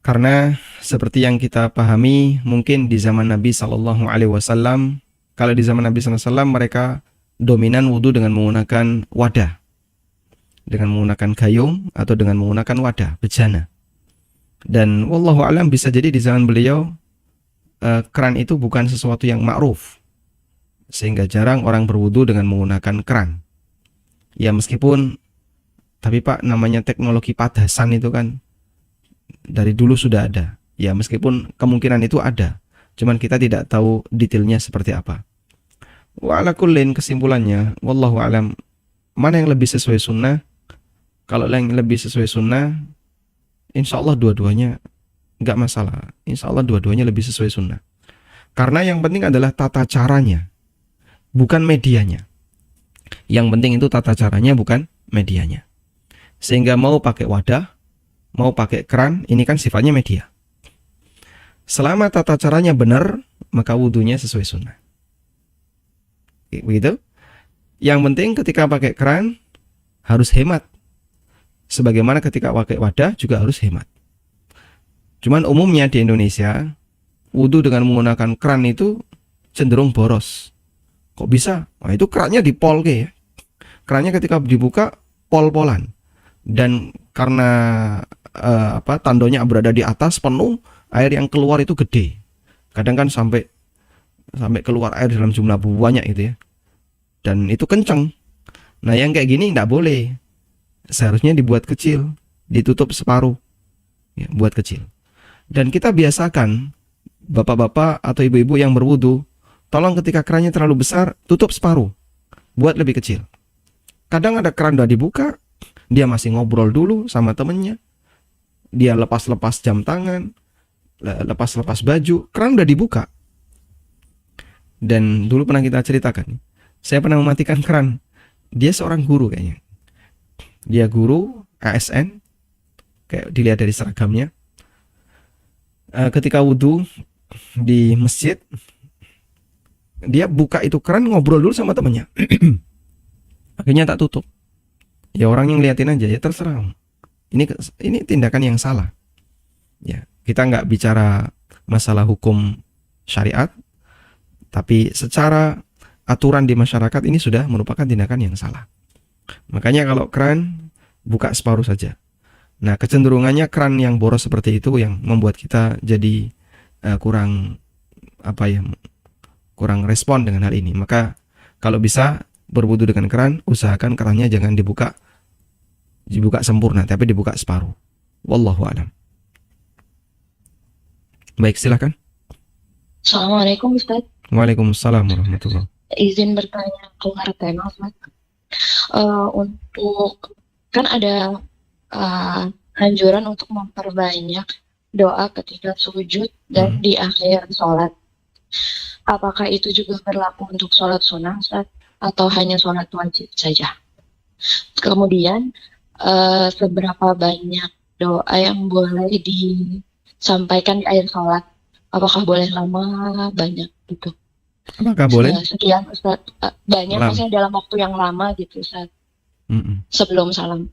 Karena seperti yang kita pahami, mungkin di zaman Nabi SAW, kalau di zaman Nabi SAW mereka dominan wudu dengan menggunakan wadah, dengan menggunakan gayung atau dengan menggunakan wadah, bejana. Dan wallahu alam bisa jadi di zaman beliau keran itu bukan sesuatu yang ma'ruf, sehingga jarang orang berwudu dengan menggunakan keran. Ya meskipun, tapi Pak, namanya teknologi padasan itu kan dari dulu sudah ada. Ya meskipun kemungkinan itu ada, cuman kita tidak tahu detailnya seperti apa. Wa ala kullin, kesimpulannya wallahu alam, mana yang lebih sesuai sunnah? Kalau yang lebih sesuai sunnah, insya Allah dua-duanya nggak masalah. Insya Allah dua-duanya lebih sesuai sunnah. Karena yang penting adalah tata caranya, bukan medianya. Yang penting itu tata caranya, bukan medianya. Sehingga mau pakai wadah, mau pakai keran, ini kan sifatnya media. Selama tata caranya benar, maka wudunya sesuai sunnah. Begitu. Yang penting ketika pakai keran harus hemat. Sebagaimana ketika pakai wadah juga harus hemat. Cuman umumnya di Indonesia, wudu dengan menggunakan keran itu cenderung boros. Kok bisa? Nah, itu kerannya dipol ya. Kerannya ketika dibuka pol-polan. Dan karena tandonya berada di atas penuh, air yang keluar itu gede. Kadang kan sampai keluar air dalam jumlah banyak itu ya. Dan itu kenceng. Nah yang kayak gini tidak boleh. Seharusnya dibuat kecil, ditutup separuh, ya, buat kecil. Dan kita biasakan bapak-bapak atau ibu-ibu yang berwudu, tolong ketika kerannya terlalu besar, tutup separuh, buat lebih kecil. Kadang ada keran udah dibuka, Dia masih ngobrol dulu sama temennya. Dia lepas-lepas jam tangan, lepas-lepas baju, keran udah dibuka. Dan dulu pernah kita ceritakan, saya pernah mematikan keran. Dia seorang guru kayaknya. Dia guru ASN, kayak dilihat dari seragamnya. Ketika wudhu di masjid, dia buka itu keran, ngobrol dulu sama temennya. Akhirnya tak tutup. Ya orang yang liatin aja, ya terserah. Ini tindakan yang salah. Ya, kita nggak bicara masalah hukum syariat, tapi secara aturan di masyarakat ini sudah merupakan tindakan yang salah. Makanya kalau keran buka separuh saja. Nah, kecenderungannya keran yang boros seperti itu yang membuat kita jadi kurang respon dengan hal ini. Maka kalau bisa berwudu dengan keran, usahakan kerannya jangan dibuka sempurna, tapi dibuka separuh. Wallahu a'lam. Baik, silakan. Assalamualaikum Ustaz. Waalaikumsalam warahmatullahi. Izin bertanya keluar tema Ustaz. Untuk kan ada anjuran untuk memperbanyak doa ketika sujud dan di akhir sholat. Apakah itu juga berlaku untuk sholat sunnah Ustaz? Atau hanya sholat wajib saja? Kemudian seberapa banyak doa yang boleh disampaikan di akhir sholat? Apakah boleh lama, banyak gitu? Apakah boleh? Sekian Ustaz, banyak Lama. maksudnya dalam waktu yang lama gitu Ustaz, sebelum salam.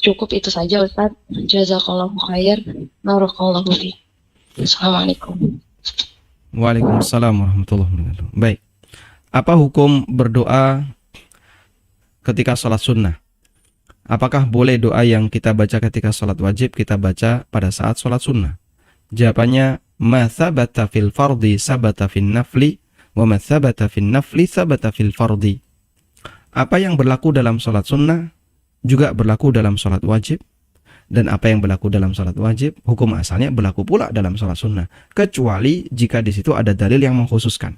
Cukup itu saja Ustaz. Jazakallahu khair. Barakallahu fiik. Assalamualaikum. Waalaikumsalam warahmatullahi wabarakatuh. Baik. Apa hukum berdoa ketika sholat sunnah? Apakah boleh doa yang kita baca ketika sholat wajib kita baca pada saat sholat sunnah? Jawabannya, ma thabata fil fardi sabata fin nafli, wa ma thabata fin nafli sabata fil fardi. Apa yang berlaku dalam sholat sunnah juga berlaku dalam sholat wajib, dan apa yang berlaku dalam sholat wajib, hukum asalnya berlaku pula dalam sholat sunnah, kecuali jika di situ ada dalil yang mengkhususkan.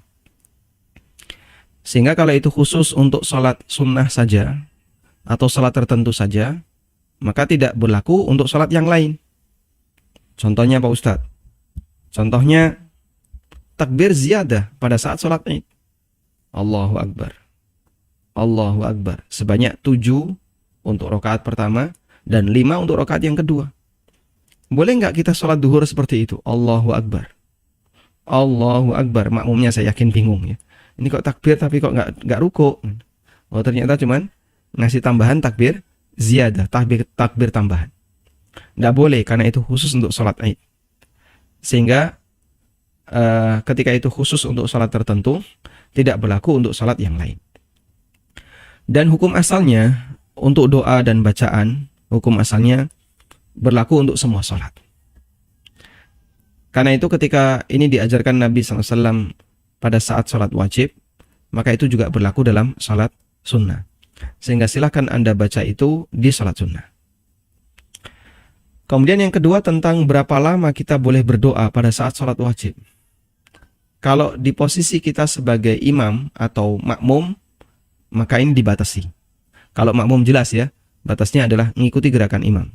Sehingga kalau itu khusus untuk sholat sunnah saja, atau sholat tertentu saja, maka tidak berlaku untuk sholat yang lain. Contohnya Pak Ustadz, contohnya takbir ziyadah pada saat sholat Id. Allahu Akbar, Allahu Akbar, sebanyak 7 untuk rakaat pertama dan 5 untuk rakaat yang kedua. Boleh nggak kita sholat duhur seperti itu? Allahu Akbar, Allahu Akbar. Makmumnya saya yakin bingung ya. Ini kok takbir tapi kok nggak ruku? Oh ternyata cuman ngasih tambahan takbir ziyadah, takbir tambahan. Nggak boleh karena itu khusus untuk sholat Id. Sehingga ketika itu khusus untuk sholat tertentu, tidak berlaku untuk sholat yang lain. Dan hukum asalnya untuk doa dan bacaan, hukum asalnya berlaku untuk semua sholat. Karena itu ketika ini diajarkan Nabi SAW pada saat sholat wajib, maka itu juga berlaku dalam sholat sunnah. Sehingga silahkan Anda baca itu di sholat sunnah. Kemudian yang kedua tentang berapa lama kita boleh berdoa pada saat sholat wajib. Kalau di posisi kita sebagai imam atau makmum, maka ini dibatasi. Kalau makmum jelas ya, batasnya adalah mengikuti gerakan imam.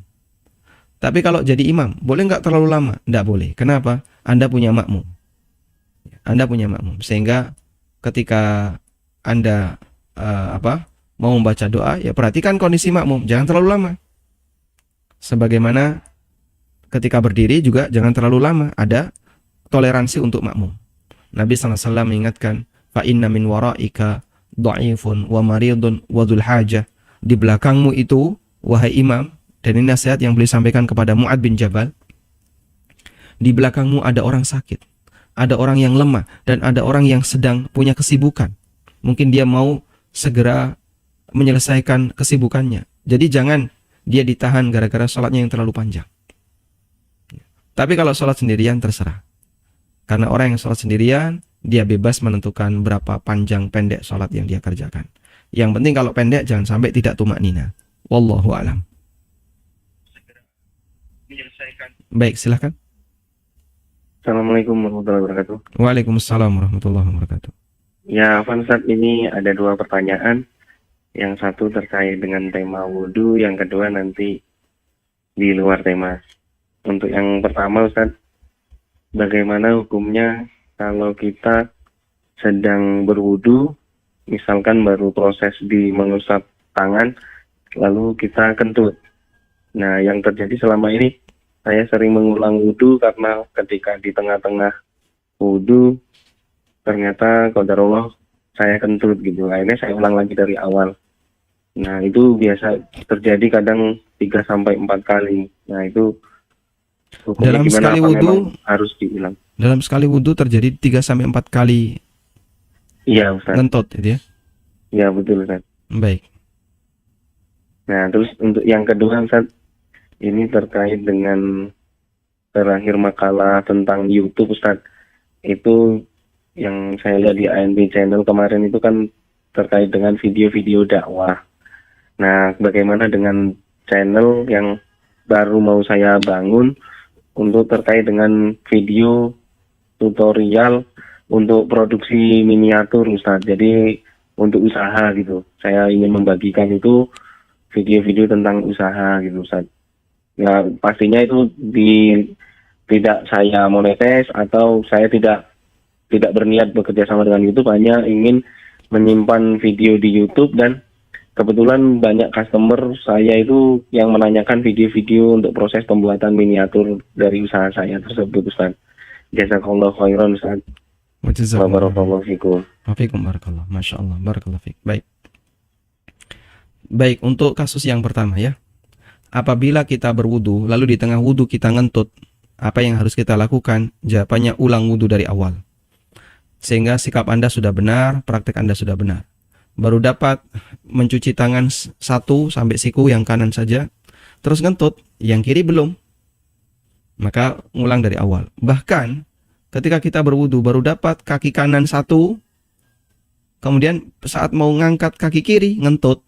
Tapi kalau jadi imam, boleh nggak terlalu lama? Nggak boleh. Kenapa? Anda punya makmum. Anda punya makmum. Sehingga ketika Anda mau membaca doa, ya perhatikan kondisi makmum. Jangan terlalu lama. Sebagaimana ketika berdiri juga jangan terlalu lama. Ada toleransi untuk makmum. Nabi SAW mengingatkan, fa inna min waraika dha'ifun wa maridun wa dzul hajah. Di belakangmu itu, wahai imam, dan ini nasihat yang beliau sampaikan kepada Mu'ad bin Jabal, di belakangmu ada orang sakit, ada orang yang lemah, dan ada orang yang sedang punya kesibukan. Mungkin dia mau segera menyelesaikan kesibukannya. Jadi jangan dia ditahan gara-gara sholatnya yang terlalu panjang. Tapi kalau sholat sendirian terserah. Karena orang yang sholat sendirian, dia bebas menentukan berapa panjang pendek sholat yang dia kerjakan. Yang penting kalau pendek jangan sampai tidak tumaknina. Wallahu a'lam. Baik, silahkan. Assalamualaikum warahmatullahi wabarakatuh. Waalaikumsalam warahmatullahi wabarakatuh. Ya, Fansat, ini ada 2 pertanyaan. Yang satu terkait dengan tema wudhu, yang kedua nanti di luar tema. Untuk yang pertama Ustaz, bagaimana hukumnya kalau kita sedang berwudhu, misalkan baru proses di mengusap tangan, lalu kita kentut. Nah, yang terjadi selama ini, saya sering mengulang wudhu karena ketika di tengah-tengah wudhu, ternyata qadarullah saya kentut gitu. Akhirnya saya ulang lagi dari awal. Nah, itu biasa terjadi kadang 3-4 kali. Nah, itu hukumnya Dalam gimana? sekali Apa wudhu, memang harus diulang? dalam sekali wudhu terjadi 3-4 kali Iya, Ustaz. ngentot gitu ya. Iya, betul, Ustaz. Baik. Nah, terus untuk yang kedua, Ustaz, ini terkait dengan terakhir makalah tentang YouTube, Ustaz. Itu yang saya lihat di ANB channel kemarin itu kan terkait dengan video-video dakwah. Nah, bagaimana dengan channel yang baru mau saya bangun untuk terkait dengan video tutorial untuk produksi miniatur, Ustaz. Jadi untuk usaha gitu. Saya ingin membagikan itu video-video tentang usaha gitu, Ustaz. Ya, pastinya itu tidak saya monetize atau saya tidak berniat bekerja sama dengan YouTube, hanya ingin menyimpan video di YouTube, dan kebetulan banyak customer saya itu yang menanyakan video-video untuk proses pembuatan miniatur dari usaha saya tersebut, Ustaz. Jazakallahu khairan, Ustaz. Wa barakallahu fikum. Wafikum barakallah. Masya Allah. Barakallah fik. Baik. Baik, untuk kasus yang pertama ya. Apabila kita berwudu, lalu di tengah wudu kita ngentut, apa yang harus kita lakukan? Jawabannya ulang wudu dari awal. Sehingga sikap Anda sudah benar, praktek Anda sudah benar. Baru dapat mencuci tangan 1 sampai siku yang kanan saja, terus ngentut, yang kiri belum. Maka ulang dari awal. Bahkan ketika kita berwudu baru dapat kaki kanan 1, kemudian saat mau ngangkat kaki kiri ngentut,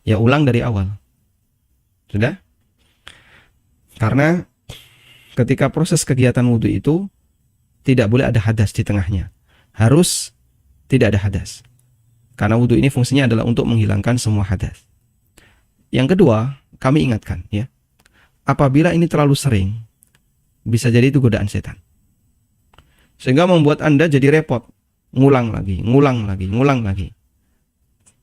ya ulang dari awal. Sudah? Karena ketika proses kegiatan wudu itu tidak boleh ada hadas di tengahnya. Harus tidak ada hadas. Karena wudu ini fungsinya adalah untuk menghilangkan semua hadas. Yang kedua, kami ingatkan ya. Apabila ini terlalu sering, bisa jadi itu godaan setan. Sehingga membuat Anda jadi repot. Ngulang lagi, ngulang lagi, ngulang lagi.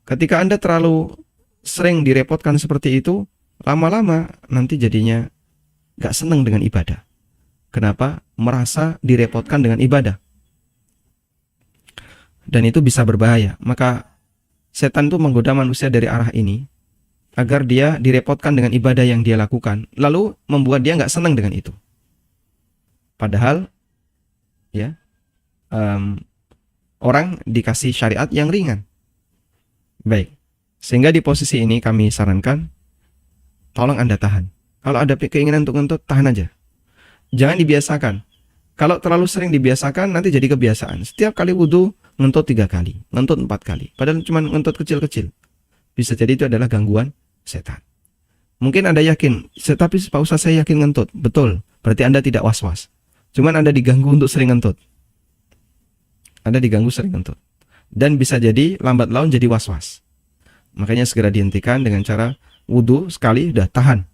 Ketika Anda terlalu sering direpotkan seperti itu, lama-lama nanti jadinya gak senang dengan ibadah. Kenapa? Merasa direpotkan dengan ibadah. Dan itu bisa berbahaya. Maka setan itu menggoda manusia dari arah ini agar dia direpotkan dengan ibadah yang dia lakukan, lalu membuat dia gak senang dengan itu. Padahal ya, orang dikasih syariat yang ringan. Baik. Sehingga di posisi ini kami sarankan, tolong Anda tahan. Kalau ada keinginan untuk ngentut, tahan aja. Jangan dibiasakan. Kalau terlalu sering dibiasakan, nanti jadi kebiasaan. Setiap kali wudhu, ngentut 3 kali, ngentut 4 kali. Padahal cuma ngentut kecil-kecil. Bisa jadi itu adalah gangguan setan. Mungkin Anda yakin, tapi Pak Ustaz saya yakin ngentut. Betul, berarti Anda tidak was-was. Cuman Anda diganggu untuk sering ngentut. Anda diganggu sering ngentut. Dan bisa jadi lambat laun jadi was-was. Makanya segera dihentikan dengan cara wudhu sekali, udah tahan.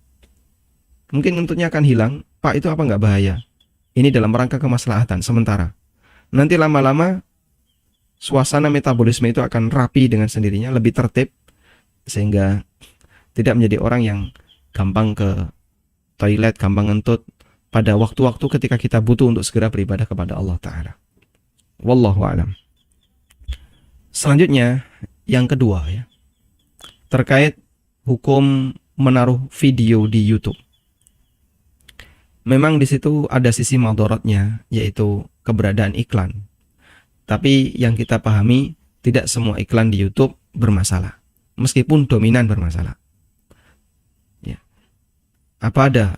Mungkin ngentutnya akan hilang. Pak, itu apa nggak bahaya? Ini dalam rangka kemaslahatan sementara. Nanti lama-lama suasana metabolisme itu akan rapi dengan sendirinya, lebih tertib, sehingga tidak menjadi orang yang gampang ke toilet, gampang ngentut pada waktu-waktu ketika kita butuh untuk segera beribadah kepada Allah Ta'ala. Wallahu a'lam. Selanjutnya, yang kedua ya, terkait hukum menaruh video di YouTube. Memang di situ ada sisi madaratnya, yaitu keberadaan iklan. Tapi yang kita pahami, tidak semua iklan di YouTube bermasalah, meskipun dominan bermasalah. Ya. Apa ada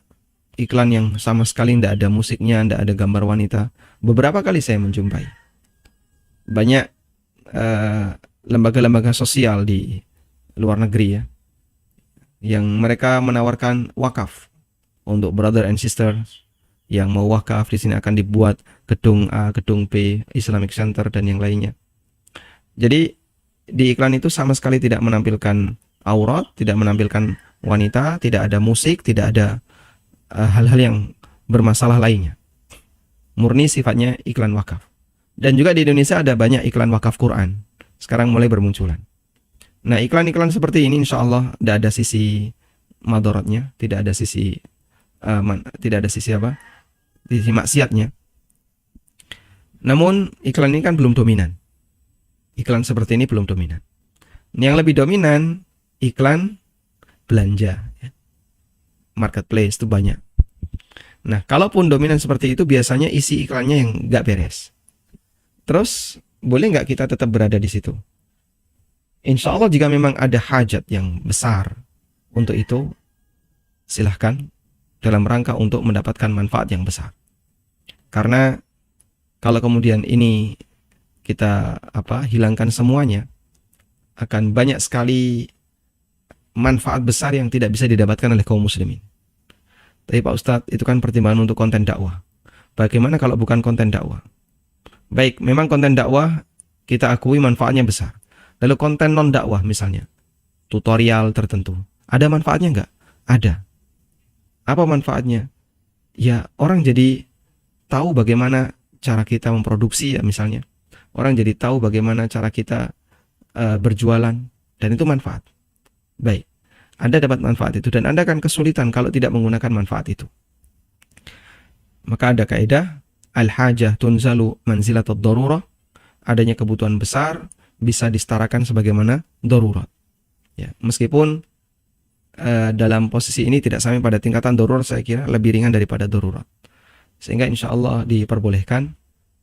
iklan yang sama sekali tidak ada musiknya, tidak ada gambar wanita? Beberapa kali saya menjumpai. Banyak lembaga-lembaga sosial di luar negeri ya, yang mereka menawarkan wakaf untuk brother and sister yang mau wakaf. Di sini akan dibuat gedung A, gedung B, Islamic Center dan yang lainnya. Jadi di iklan itu sama sekali tidak menampilkan aurat, tidak menampilkan wanita, tidak ada musik, tidak ada hal-hal yang bermasalah lainnya. Murni sifatnya iklan wakaf. Dan juga di Indonesia ada banyak iklan wakaf Quran. Sekarang mulai bermunculan. Nah, iklan-iklan seperti ini insya Allah tidak ada sisi madaratnya, tidak ada sisi sisi maksiatnya. Namun iklan ini kan belum dominan. Iklan seperti ini belum dominan. Yang lebih dominan iklan belanja, ya. Marketplace itu banyak. Nah, kalaupun dominan seperti itu biasanya isi iklannya yang nggak beres. Terus boleh nggak kita tetap berada di situ? Insya Allah jika memang ada hajat yang besar untuk itu, silahkan dalam rangka untuk mendapatkan manfaat yang besar. Karena kalau kemudian ini kita hilangkan semuanya, akan banyak sekali manfaat besar yang tidak bisa didapatkan oleh kaum muslimin. Tapi Pak Ustadz, itu kan pertimbangan untuk konten dakwah. Bagaimana kalau bukan konten dakwah? Baik, memang konten dakwah kita akui manfaatnya besar. Lalu konten non dakwah misalnya, tutorial tertentu, ada manfaatnya nggak? Ada. Apa manfaatnya? Ya, orang jadi tahu bagaimana cara kita memproduksi ya misalnya. Orang jadi tahu bagaimana cara kita berjualan, dan itu manfaat. Baik, Anda dapat manfaat itu dan Anda akan kesulitan kalau tidak menggunakan manfaat itu. Maka ada kaidah al-hajah tunzalu manzilatud darurah, adanya kebutuhan besar bisa disetarakan sebagaimana darurat. Ya, meskipun dalam posisi ini tidak sampai pada tingkatan darurat, saya kira lebih ringan daripada darurat. Sehingga insya Allah diperbolehkan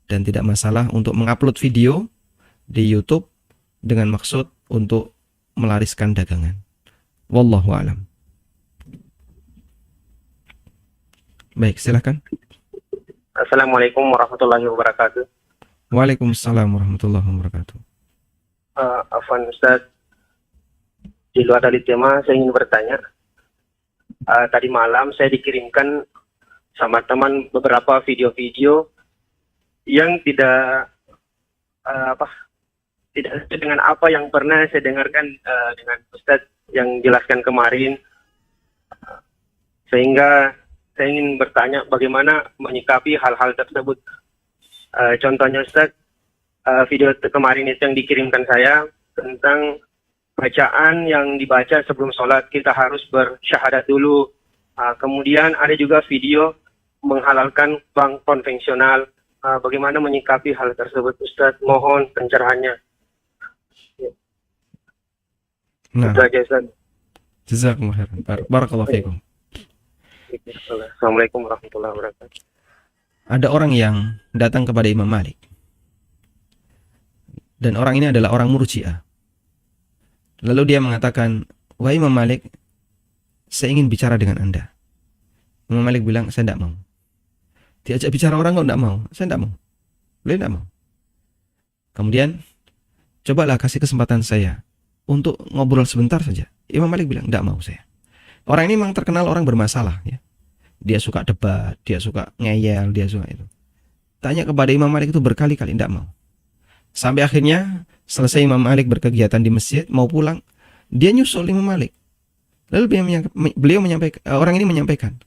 dan tidak masalah untuk mengupload video di YouTube dengan maksud untuk melariskan dagangan. Wallahu a'lam. Baik, silakan. Assalamualaikum warahmatullahi wabarakatuh. Waalaikumsalam warahmatullahi wabarakatuh. Afwan Ustaz, di luar dari tema saya ingin bertanya. Tadi malam saya dikirimkan sama teman beberapa video-video yang tidak sesuai dengan apa yang pernah saya dengarkan dengan Ustaz yang jelaskan kemarin, sehingga saya ingin bertanya bagaimana menyikapi hal-hal tersebut. Contohnya Ustaz, video kemarin itu yang dikirimkan saya tentang bacaan yang dibaca sebelum sholat, kita harus bersyahadat dulu. Kemudian ada juga video menghalalkan bank konvensional. Bagaimana menyikapi hal tersebut Ustaz? Mohon pencerahannya. Nah, Itu aja Ustaz. jazakumullah khairan. Barakallahu fiikum. Assalamualaikum warahmatullahi wabarakatuh. Ada orang yang datang kepada Imam Malik. Dan orang ini adalah orang Murji'ah. Lalu dia mengatakan, "Wahai Imam Malik, saya ingin bicara dengan Anda." Imam Malik bilang, "Saya tidak mau." Diajak bicara orang kok tidak mau. "Saya tidak mau." Beliau tidak mau. Kemudian, "Cobalah kasih kesempatan saya untuk ngobrol sebentar saja." Imam Malik bilang, "Tidak mau saya." Orang ini memang terkenal orang bermasalah, ya. Dia suka debat, dia suka ngeyel, dia suka itu. Tanya kepada Imam Malik itu berkali-kali, tidak mau. Sampai akhirnya selesai Imam Malik berkegiatan di masjid, mau pulang, dia nyusul Imam Malik. Lalu beliau menyampaikan, orang ini menyampaikan,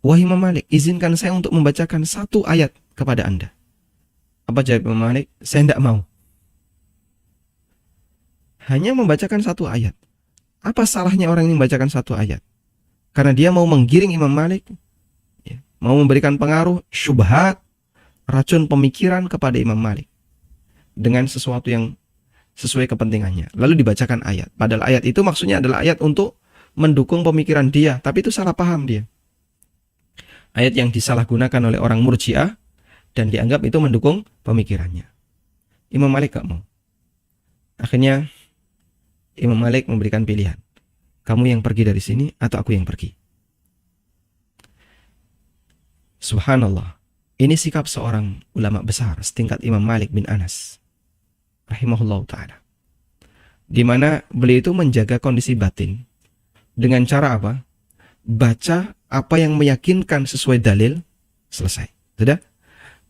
"Wahai Imam Malik, izinkan saya untuk membacakan satu ayat kepada Anda." Apa jawab Imam Malik? "Saya tidak mau." Hanya membacakan satu ayat. Apa salahnya orang ini membacakan satu ayat? Karena dia mau menggiring Imam Malik, ya, mau memberikan pengaruh syubhat, racun pemikiran kepada Imam Malik dengan sesuatu yang sesuai kepentingannya. Lalu dibacakan ayat. Padahal ayat itu maksudnya adalah ayat untuk mendukung pemikiran dia, tapi itu salah paham dia. Ayat yang disalahgunakan oleh orang Murji'ah dan dianggap itu mendukung pemikirannya. Imam Malik gak mau. Akhirnya Imam Malik memberikan pilihan. Kamu yang pergi dari sini atau aku yang pergi. Subhanallah. Ini sikap seorang ulama besar setingkat Imam Malik bin Anas rahimahullah ta'ala. Di mana beliau itu menjaga kondisi batin dengan cara apa? Baca apa yang meyakinkan sesuai dalil, selesai. Sudah?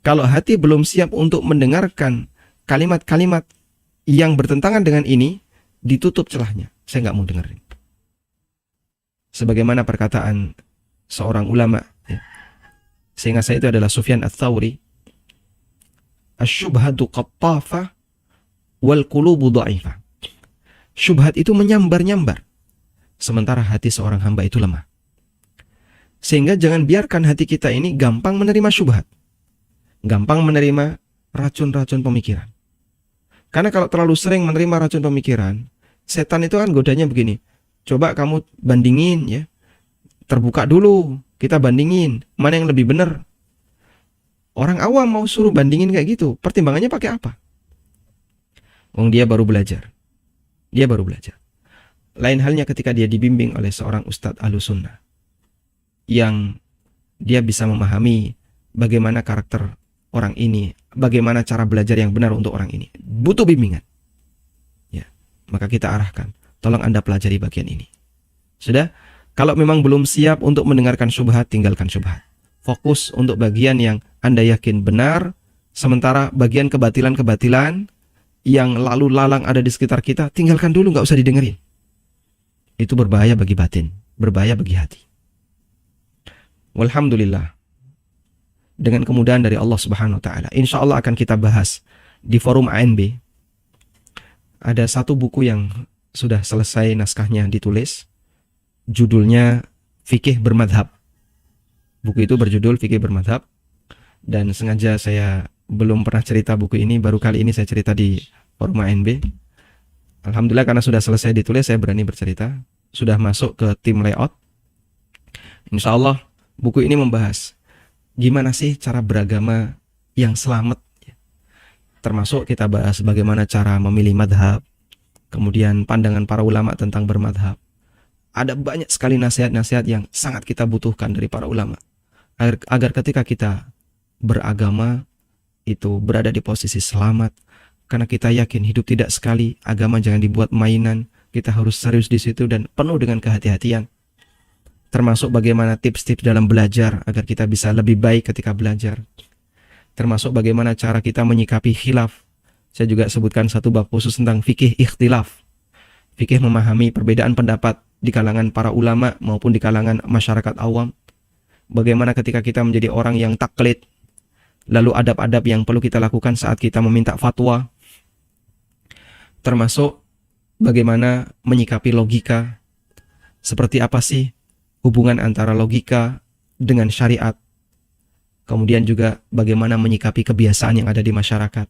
Kalau hati belum siap untuk mendengarkan kalimat-kalimat yang bertentangan dengan ini ditutup celahnya. Saya nggak mau dengerin. Sebagaimana perkataan seorang ulama, ya. Sehingga saya itu adalah Sufyan Ats-Tsauri, asyubhatu qattafa wal qulubu dha'ifah. Syubhat itu menyambar-nyambar, sementara hati seorang hamba itu lemah. Sehingga jangan biarkan hati kita ini gampang menerima syubhat, gampang menerima racun-racun pemikiran. Karena kalau terlalu sering menerima racun pemikiran, setan itu kan godanya begini. Coba kamu bandingin ya. Terbuka dulu, kita bandingin mana yang lebih benar. Orang awam mau suruh bandingin kayak gitu, pertimbangannya pakai apa? Wong dia baru belajar. Dia baru belajar. Lain halnya ketika dia dibimbing oleh seorang ustadz Ahlussunnah yang dia bisa memahami bagaimana karakter orang ini, bagaimana cara belajar yang benar untuk orang ini. Butuh bimbingan. Ya, maka kita arahkan. Tolong Anda pelajari bagian ini. Sudah? Kalau memang belum siap untuk mendengarkan syubhat, tinggalkan syubhat. Fokus untuk bagian yang Anda yakin benar, sementara bagian kebatilan-kebatilan yang lalu lalang ada di sekitar kita, tinggalkan dulu, nggak usah didengerin. Itu berbahaya bagi batin, berbahaya bagi hati. Walhamdulillah. Dengan kemudahan dari Allah Subhanahu wa taala, insya Allah akan kita bahas di forum ANB. Ada satu buku yang sudah selesai naskahnya ditulis, judulnya Fikih Bermadhab. Buku itu berjudul Fikih Bermadhab, dan sengaja saya belum pernah cerita buku ini, baru kali ini saya cerita di forum ANB. Alhamdulillah karena sudah selesai ditulis, saya berani bercerita, sudah masuk ke tim layout. Insya Allah buku ini membahas gimana sih cara beragama yang selamat, termasuk kita bahas bagaimana cara memilih madhab, kemudian pandangan para ulama tentang bermadhab. Ada banyak sekali nasihat-nasihat yang sangat kita butuhkan dari para ulama agar ketika kita beragama itu berada di posisi selamat, karena kita yakin hidup tidak sekali, agama jangan dibuat mainan, kita harus serius di situ dan penuh dengan kehati-hatian. Termasuk bagaimana tips-tips dalam belajar agar kita bisa lebih baik ketika belajar. Termasuk bagaimana cara kita menyikapi khilaf. Saya juga sebutkan satu bab khusus tentang fikih ikhtilaf. Fikih memahami perbedaan pendapat di kalangan para ulama maupun di kalangan masyarakat awam. Bagaimana ketika kita menjadi orang yang taklid, lalu adab-adab yang perlu kita lakukan saat kita meminta fatwa. Termasuk bagaimana menyikapi logika. Seperti apa sih hubungan antara logika dengan syariat. Kemudian juga bagaimana menyikapi kebiasaan yang ada di masyarakat,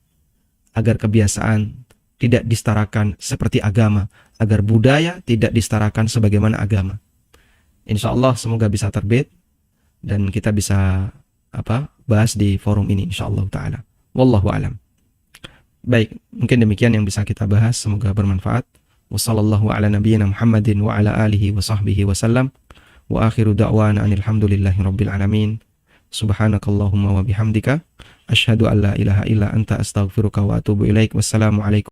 agar kebiasaan tidak disetarakan seperti agama, agar budaya tidak disetarakan sebagaimana agama. Insya Allah semoga bisa terbit dan kita bisa bahas di forum ini insya Allah ta'ala. Wallahu alam. Baik, mungkin demikian yang bisa kita bahas, semoga bermanfaat. Wassallallahu ala nabiyyina Muhammadin wa ala alihi wa sahbihi wasallam. Wa akhiru da'wana anilhamdulillahi rabbil alamin. Subhanakallahumma wa bihamdika asyhadu an la ilaha illa anta astaghfiruka wa atubu ilaik. Wassalamu alaikum.